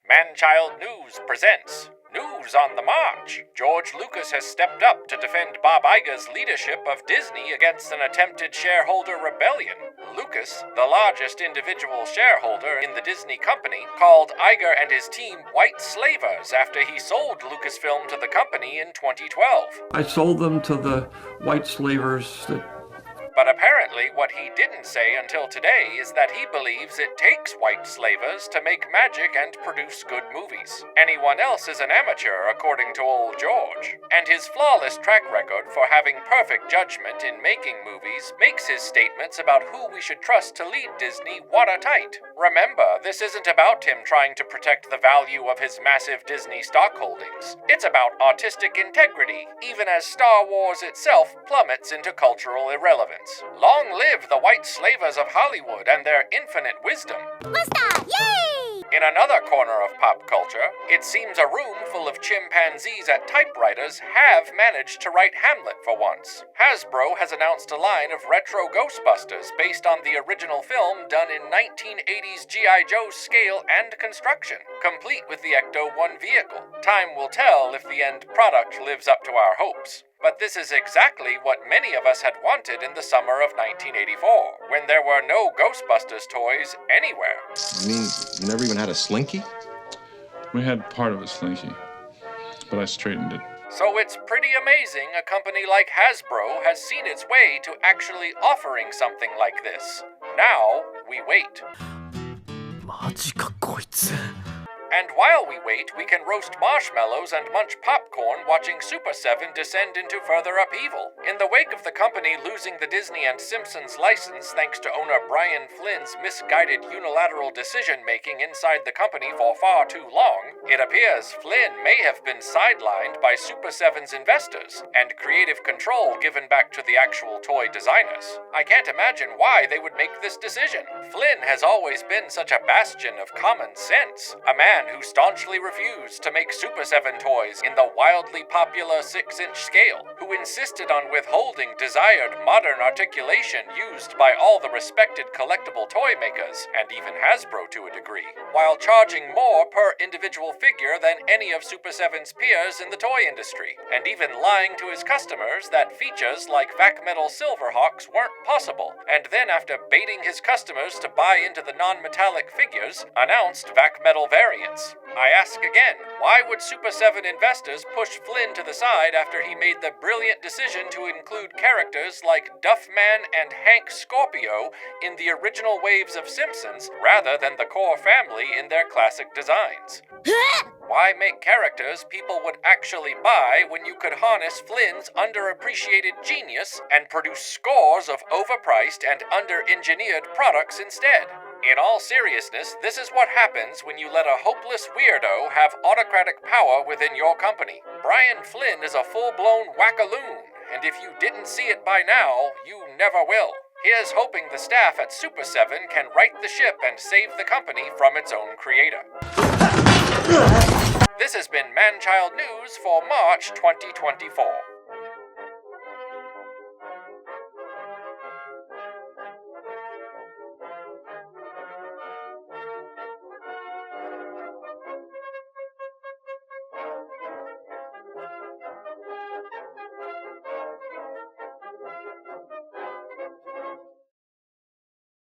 Manchild News presents News on the March. George Lucas has stepped up to defend Bob Iger's leadership of Disney against an attempted shareholder rebellion. Lucas, the largest individual shareholder in the Disney company, called Iger and his team white slavers after he sold Lucasfilm to the company in 2012. I sold them to the white slavers that... But apparently what he didn't say until today is that he believes it takes white slavers to make magic and produce good movies. Anyone else is an amateur, according to old George. And his flawless track record for having perfect judgment in making movies makes his statements about who we should trust to lead Disney watertight. Remember, this isn't about him trying to protect the value of his massive Disney stock holdings. It's about artistic integrity, even as Star Wars itself plummets into cultural irrelevance. Long live the white slavers of Hollywood and their infinite wisdom. Master, yay! In another corner of pop culture, it seems a room full of chimpanzees at typewriters have managed to write Hamlet for once. Hasbro has announced a line of retro Ghostbusters based on the original film done in 1980s G.I. Joe scale and construction, complete with the Ecto-1 vehicle. Time will tell if the end product lives up to our hopes. But this is exactly what many of us had wanted in the summer of 1984, when there were no Ghostbusters toys anywhere. You mean you never even had a Slinky? We had part of a Slinky, but I straightened it. So it's pretty amazing a company like Hasbro has seen its way to actually offering something like this. Now, we wait. マジかこいつ。 And while we wait, we can roast marshmallows and munch popcorn watching Super 7 descend into further upheaval. In the wake of the company losing the Disney and Simpsons license thanks to owner Brian Flynn's misguided unilateral decision-making inside the company for far too long, it appears Flynn may have been sidelined by Super 7's investors, and creative control given back to the actual toy designers. I can't imagine why they would make this decision. Flynn has always been such a bastion of common sense, a man who staunchly refused to make Super 7 toys in the wildly popular 6-inch scale, who insisted on withholding desired modern articulation used by all the respected collectible toy makers, and even Hasbro to a degree, while charging more per individual figure than any of Super 7's peers in the toy industry, and even lying to his customers that features like Vac Metal Silverhawks weren't possible, and then after baiting his customers to buy into the non-metallic figures, announced Vac Metal variants. I ask again, why would Super 7 investors push Flynn to the side after he made the brilliant decision to include characters like Duffman and Hank Scorpio in the original waves of Simpsons rather than the core family in their classic designs? Why make characters people would actually buy when you could harness Flynn's underappreciated genius and produce scores of overpriced and under-engineered products instead? In all seriousness, this is what happens when you let a hopeless weirdo have autocratic power within your company. Brian Flynn is a full-blown wackaloon, and if you didn't see it by now, you never will. Here's hoping the staff at Super 7 can right the ship and save the company from its own creator. This has been Manchild News for March 2024.